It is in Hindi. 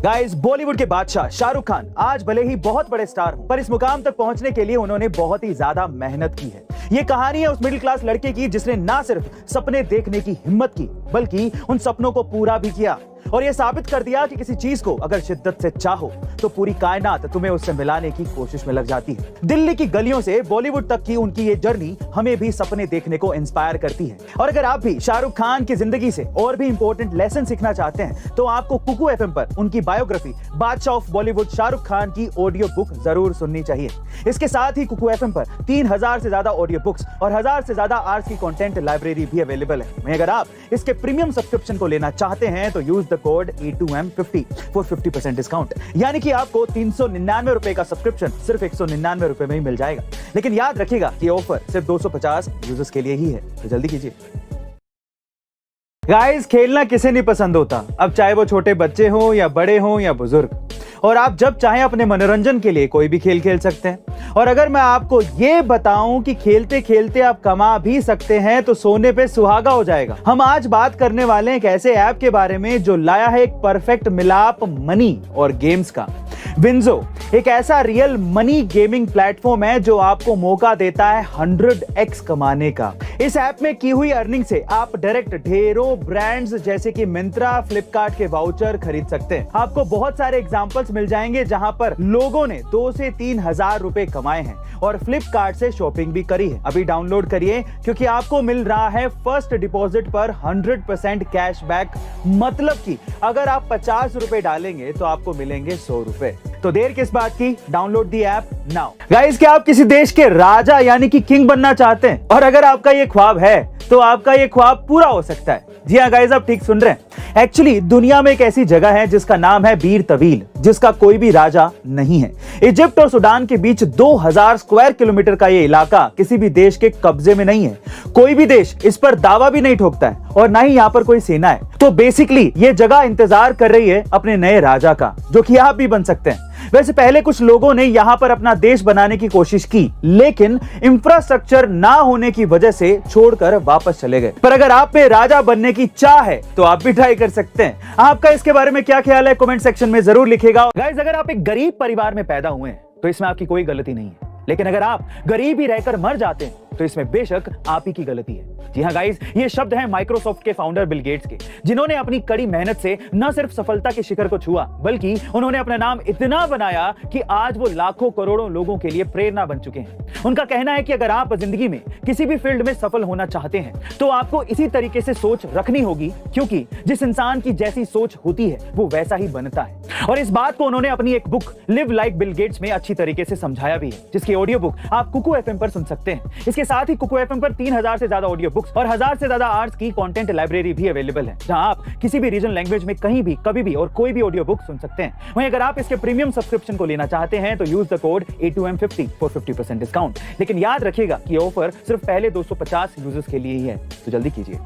गाइस, बॉलीवुड के बादशाह शाहरुख खान आज भले ही बहुत बड़े स्टार हो, पर इस मुकाम तक पहुंचने के लिए उन्होंने बहुत ही ज्यादा मेहनत की है। ये कहानी है उस मिडिल क्लास लड़के की जिसने ना सिर्फ सपने देखने की हिम्मत की, बल्कि उन सपनों को पूरा भी किया और ये साबित कर दिया कि किसी चीज को अगर शिद्दत से चाहो तो पूरी कायनात तुम्हें उससे मिलाने की कोशिश में लग जाती है। दिल्ली की गलियों से बॉलीवुड तक की उनकी ये जर्नी हमें भी सपने देखने को इंस्पायर करती है। और अगर आप भी शाहरुख खान की जिंदगी से और भी इंपॉर्टेंट लेसन सीखना चाहते हैं तो आपको कुकू एफएम पर उनकी बायोग्राफी बादशाह ऑफ बॉलीवुड शाहरुख खान की ऑडियो बुक जरूर सुननी चाहिए। इसके साथ ही कुकू एफएम पर 3000 से ज्यादा ऑडियो बुक्स और 1000 से ज्यादा आर्ट्स की कंटेंट लाइब्रेरी भी अवेलेबल है। वहीं अगर आप इसके प्रीमियम सब्सक्रिप्शन को लेना चाहते हैं तो use the code E2M50 for 50% discount, यानी कि आपको 399 रुपए का सब्सक्रिप्शन सिर्फ 199 रुपए में ही मिल जाएगा। लेकिन याद रखिएगा कि ऑफर सिर्फ 250 यूजर्स के लिए ही है, तो जल्दी कीजिए। गाइस, खेलना किसे नहीं पसंद होता, अब चाहे वो छोटे बच्चे हो या बड़े हो या बुजुर्ग, और आप जब चाहें अपने मनोरंजन के लिए कोई भी खेल खेल सकते हैं। और अगर मैं आपको ये बताऊं कि खेलते खेलते आप कमा भी सकते हैं तो सोने पे सुहागा हो जाएगा। हम आज बात करने वाले हैं एक ऐसे ऐप के बारे में जो लाया है एक परफेक्ट मिलाप मनी और गेम्स का। विंजो एक ऐसा रियल मनी गेमिंग प्लेटफॉर्म है जो आपको मौका देता है 100x कमाने का। इस ऐप में की हुई अर्निंग से आप डायरेक्ट ढेरों ब्रांड्स जैसे कि मिंत्रा, फ्लिपकार्ट के वाउचर खरीद सकते हैं। आपको बहुत सारे एग्जांपल्स मिल जाएंगे जहां पर लोगों ने 2 से 3 हजार रुपए कमाए हैं और फ्लिपकार्ट से शॉपिंग भी करी है। अभी डाउनलोड करिए क्योंकि आपको मिल रहा है फर्स्ट डिपॉजिट पर 100% कैशबैक, मतलब कि अगर आप 50 रुपए डालेंगे तो आपको मिलेंगे 100 रुपए। तो देर किस बात की, download the app now. Guys, क्या आप किसी देश के राजा यानी कि किंग बनना चाहते हैं? और अगर आपका ये ख्वाब है तो आपका ये ख्वाब पूरा हो सकता है। जी हाँ गाइस, आप ठीक सुन रहे हैं। एक्चुअली दुनिया में एक ऐसी जगह है जिसका नाम है बीर तवील, जिसका कोई भी राजा नहीं है। इजिप्ट और सूडान के बीच 2000 स्क्वायर किलोमीटर का ये इलाका किसी भी देश के कब्जे में नहीं है। कोई भी देश इस पर दावा भी नहीं ठोकता है और ना ही यहाँ पर कोई सेना है। तो बेसिकली ये जगह इंतजार कर रही है अपने नए राजा का, जो कि आप भी बन सकते हैं। वैसे पहले कुछ लोगों ने यहां पर अपना देश बनाने की कोशिश की, लेकिन इंफ्रास्ट्रक्चर ना होने की वजह से छोड़कर वापस चले गए। पर अगर आप में राजा बनने की चाह है तो आप भी ट्राई कर सकते हैं। आपका इसके बारे में क्या ख्याल है, कमेंट सेक्शन में जरूर लिखिएगा। गाइस, अगर आप एक गरीब परिवार में पैदा हुए हैं तो इसमें आपकी कोई गलती नहीं है, लेकिन अगर आप गरीब ही रहकर मर जाते हैं तो इसमें बेशक आप ही की गलती है। जी हाँ गाइस, ये शब्द हैं माइक्रोसॉफ्ट के फाउंडर बिल गेट्स के, जिन्होंने अपनी कड़ी मेहनत से न सिर्फ सफलता के शिखर को छुआ, बल्कि उन्होंने अपना नाम इतना बनाया कि आज वो लाखों करोड़ों लोगों के लिए प्रेरणा बन चुके हैं। उनका कहना है कि अगर आप जिंदगी में किसी भी फील्ड में सफल होना चाहते हैं तो आपको इसी तरीके से सोच रखनी होगी, क्योंकि जिस इंसान की जैसी सोच होती है वो वैसा ही बनता है। और इस बात को उन्होंने अपनी एक book live like Bill Gates में अच्छी तरीके से समझाया भी है, जिसकी ऑडियो बुक आप कुकू एफएम पर सुन सकते हैं। इसके साथ ही कुकू एफएम पर 3000 से ज्यादा ऑडियो बुक्स और 1000 से ज्यादा आर्ट्स की कंटेंट लाइब्रेरी भी अवेलेबल है, जहां आप किसी भी रीजनल लैंग्वेज में कहीं भी कभी भी और कोई भी ऑडियो बुक सुन सकते हैं। वहीं अगर आप इसके प्रीमियम सब्सक्रिप्शन को लेना चाहते हैं तो use the code E2M50 for 50% discount. लेकिन याद रखिएगा कि ऑफर सिर्फ पहले 250 यूजर्स के लिए ही है, तो जल्दी कीजिए।